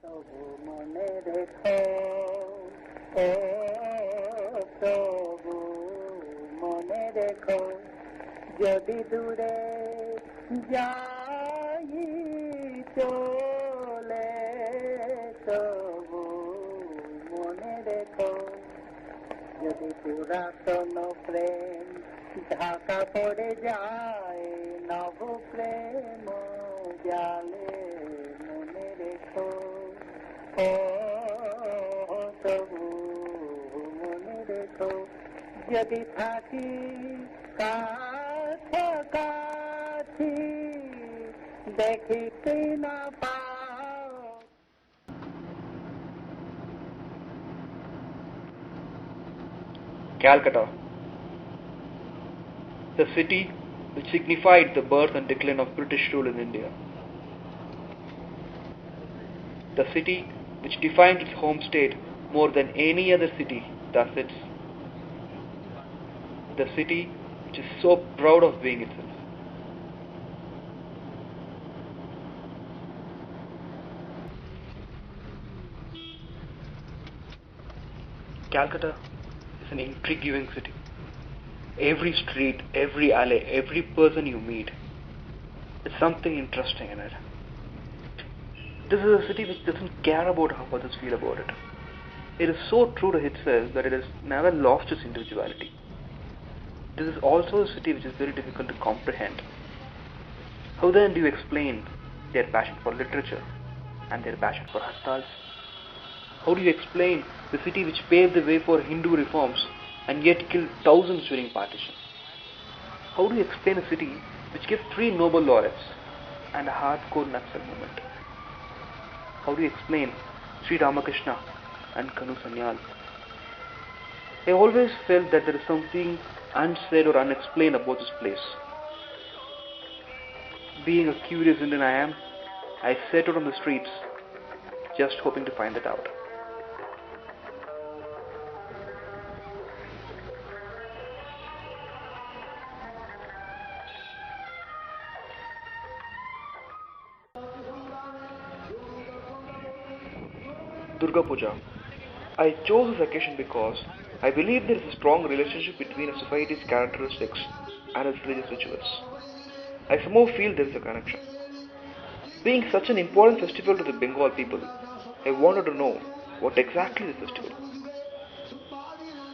তবু মনে রেখো, ও তবু মনে রেখো, যদি দূরে যাই চলে, তবু মনে রেখো, যদি পুরাতন প্রেম ঢাকা পড়ে যায়, নব প্রেম জালে মনে রেখো, ও তবু মনে রেখো, যদি থাকি কাছাকাছি দেখিতে না পাও। Calcutta, the city which signified the birth and decline of British rule in India. The city which defined its home state more than any other city, thus it's the city which is so proud of being itself. Calcutta is an intriguing city. Every street, every alley, every person you meet, there's something interesting in it. This is a city which doesn't care about how others feel about it. It is so true to itself that it has never lost its individuality. This is also a city which is very difficult to comprehend. How then do you explain their passion for literature and their passion for hastals? How do you explain the city which paved the way for Hindu reforms and yet killed thousands during partition? How do you explain a city which gave 3 Nobel laureates and a hardcore Naxal movement? How do you explain Sri Ramakrishna and Kanu Sanyal? I always felt that there is something unsaid or unexplained about this place. Being a curious Indian I am, I set out on the streets just hoping to find it out. Durga Puja. I chose this occasion because I believe there is a strong relationship between a society's characteristics and its religious rituals. I somehow feel there is a connection. Being such an important festival to the Bengal people, I wanted to know what exactly is the festival.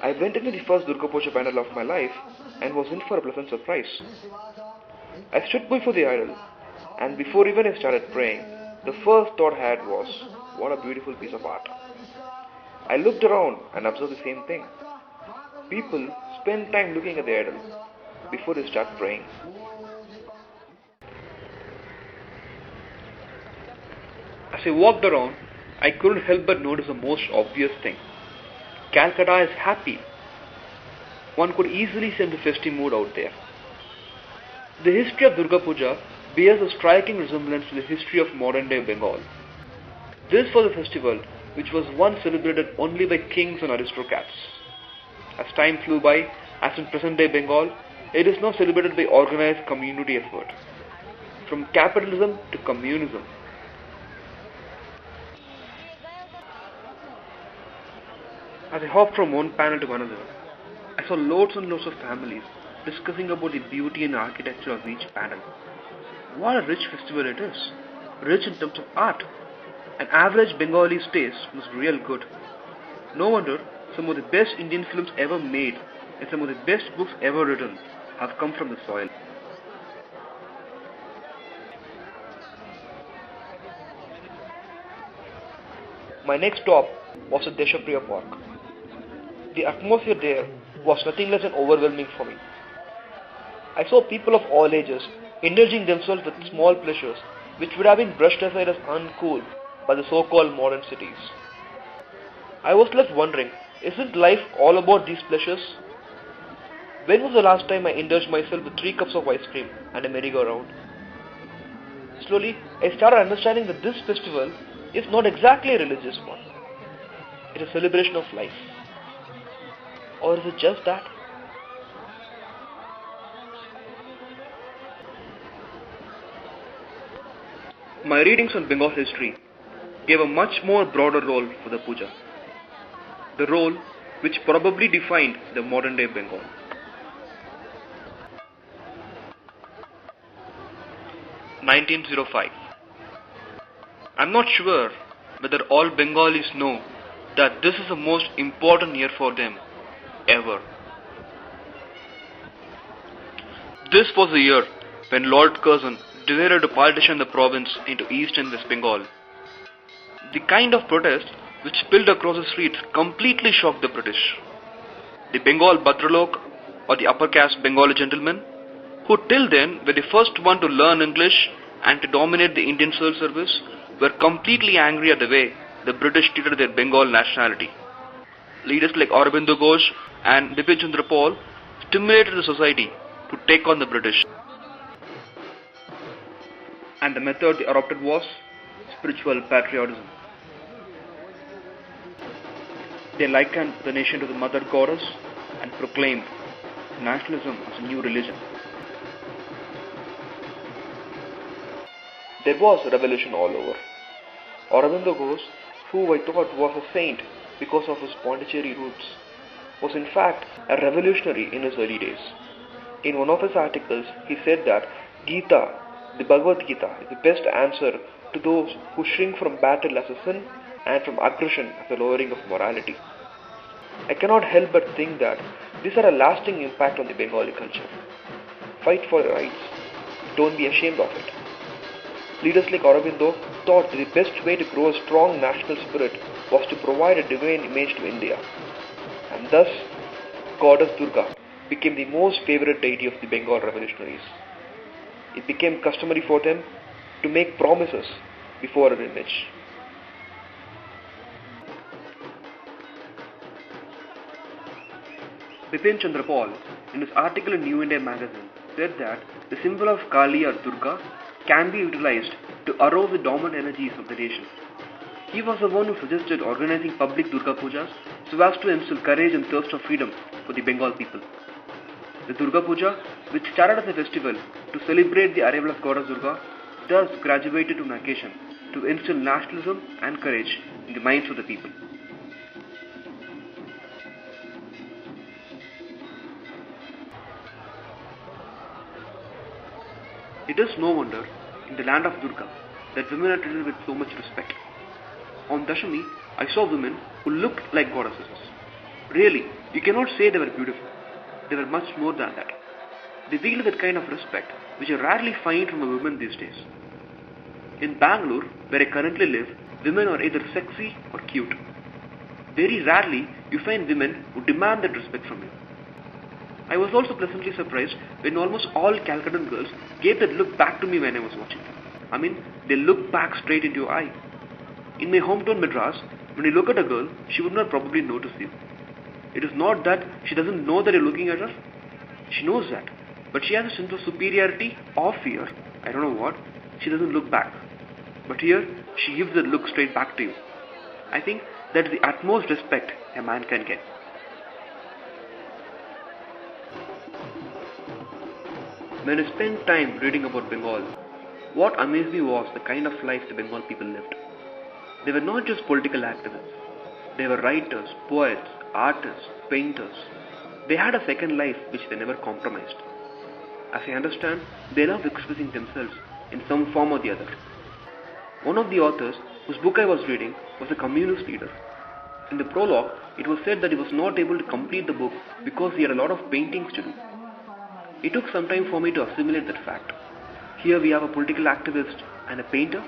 I went into the first Durga Puja panel of my life and was in for a pleasant surprise. I stood before the idol, and before even I started praying, the first thought I had was, what a beautiful piece of art. I looked around and observed the same thing. People spend time looking at the idol before they start praying. As I walked around, I couldn't help but notice the most obvious thing. Calcutta is happy. One could easily sense the festive mood out there. The history of Durga Puja bears a striking resemblance to the history of modern-day Bengal. This was a festival which was once celebrated only by kings and aristocrats. As time flew by, as in present-day Bengal, it is now celebrated by organized community effort. From capitalism to communism. As I hopped from one panel to another, I saw loads and loads of families discussing about the beauty and architecture of each panel. What a rich festival it is. Rich in terms of art. An average Bengali's taste was real good. No wonder some of the best Indian films ever made and some of the best books ever written have come from the soil. My next stop was at Deshapriya Park. The atmosphere there was nothing less than overwhelming for me. I saw people of all ages indulging themselves with small pleasures which would have been brushed aside as uncool by the so-called modern cities. I was left wondering, isn't life all about these pleasures? When was the last time I indulged myself with 3 cups of ice cream and a merry-go-round? Slowly, I started understanding that this festival is not exactly a religious one. It is a celebration of life. Or is it just that? My readings on Bengal history gave a much more broader role for the puja. The role which probably defined the modern day Bengal. 1905. I'm not sure whether all Bengalis know that this is the most important year for them ever. This was the year when Lord Curzon decided to partition the province into East and West Bengal. The kind of protest which spilled across the streets completely shocked the British. The Bengal Bhadralok, or the upper caste Bengali gentlemen, who till then were the first one to learn English and to dominate the Indian civil service, were completely angry at the way the British treated their Bengal nationality. Leaders like Aurobindo Ghosh and Bipin Chandra Pal stimulated the society to take on the British. And the method they adopted was spiritual patriotism. They likened the nation to the mother goddess and proclaimed nationalism as a new religion. There was a revolution all over. Aurobindo Ghosh, who I thought was a saint because of his Pondicherry roots, was in fact a revolutionary in his early days. In one of his articles, he said that Gita, the Bhagavad Gita, is the best answer to those who shrink from battle as a sin and from aggression as a lowering of morality. I cannot help but think that these are a lasting impact on the Bengali culture. Fight for your rights. Don't be ashamed of it. Leaders like Aurobindo thought that the best way to grow a strong national spirit was to provide a divine image to India. And thus, Goddess Durga became the most favorite deity of the Bengal revolutionaries. It became customary for them to make promises before her image. Bipin Chandra Pal, in his article in New India magazine, said that the symbol of Kali or Durga can be utilized to arouse the dormant energies of the nation. He was the one who suggested organizing public Durga Pujas so as to instill courage and thirst of freedom for the Bengal people. The Durga Puja, which started as a festival to celebrate the arrival of Goddess Durga, thus graduated to an occasion to instill nationalism and courage in the minds of the people. It is no wonder, in the land of Durga, that women are treated with so much respect. On Dashami, I saw women who looked like goddesses. Really, you cannot say they were beautiful. They were much more than that. They wielded that kind of respect which I rarely find from a woman these days. In Bangalore, where I currently live, women are either sexy or cute. Very rarely you find women who demand that respect from you. I was also pleasantly surprised when almost all Calcuttan girls gave that look back to me when I was watching. I mean, they look back straight into your eye. In my hometown Madras, when you look at a girl, she would not probably notice you. It is not that she doesn't know that you're looking at her. She knows that. But she has a sense of superiority or fear. I don't know what. She doesn't look back. But here, she gives that look straight back to you. I think that is the utmost respect a man can get. When I spent time reading about Bengal, what amazed me was the kind of life the Bengal people lived. They were not just political activists. They were writers, poets, artists, painters. They had a second life which they never compromised. As I understand, they loved expressing themselves in some form or the other. One of the authors whose book I was reading was a communist leader. In the prologue, it was said that he was not able to complete the book because he had a lot of paintings to do. It took some time for me to assimilate that fact. Here we have a political activist and a painter.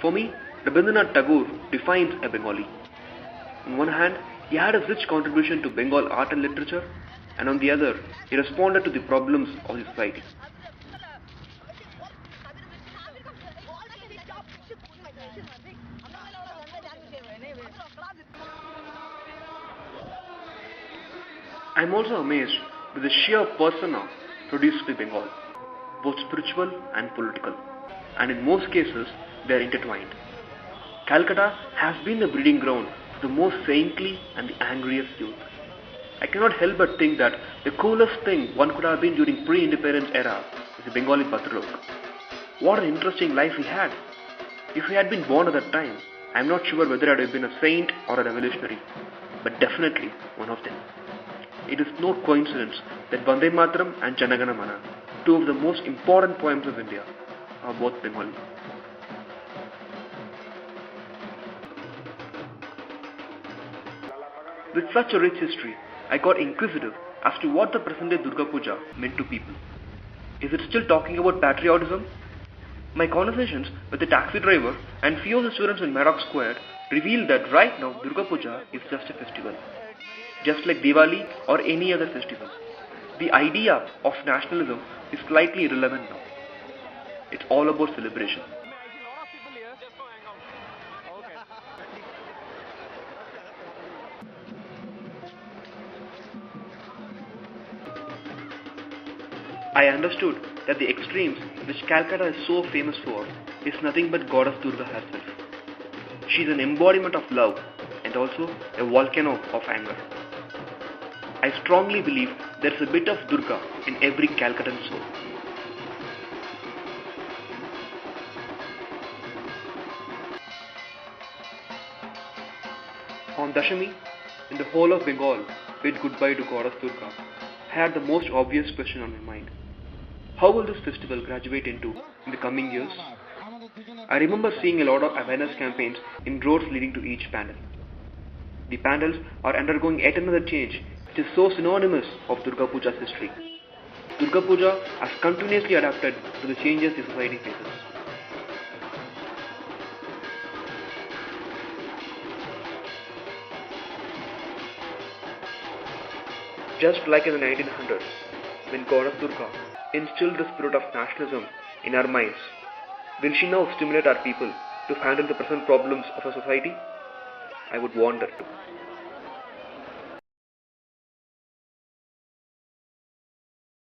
For me, Rabindranath Tagore defines a Bengali. On one hand, he had a rich contribution to Bengal art and literature, and on the other, he responded to the problems of the society. I am also amazed with the sheer persona produced by Bengal, both spiritual and political, and in most cases they are intertwined. Calcutta has been the breeding ground for the most saintly and the angriest youth. I cannot help but think that the coolest thing one could have been during pre-independence era is the Bengali Bhadralok. What an interesting life he had. If he had been born at that time, I'm not sure whether I'd have been a saint or a revolutionary, but definitely one of them. It is no coincidence that Vande Mataram and Janagana Mana, two of the most important poems of India, are both Bengali. With such a rich history, I got inquisitive as to what the present day Durga Puja meant to people. Is it still talking about patriotism? My conversations with the taxi driver and few of the students in Maroc Square revealed that right now Durga Puja is just a festival, just like Diwali or any other festival. The idea of nationalism is slightly irrelevant now. It's all about celebration. I understood that the extremes which Calcutta is so famous for is nothing but goddess Durga herself. She is an embodiment of love and also a volcano of anger. I strongly believe there is a bit of Durga in every Calcuttan soul. On Dashami, in the whole of Bengal bid goodbye to goddess Durga, I had the most obvious question on my mind. How will this festival graduate into in the coming years? I remember seeing a lot of awareness campaigns in roads leading to each pandal. The pandals are undergoing yet another change which is so synonymous of Durga Puja's history. Durga Puja has continuously adapted to the changes the society faces. Just like in the 1900s, when goddess Durga instilled the spirit of nationalism in our minds, will she now stimulate our people to handle the present problems of our society? I would want her to.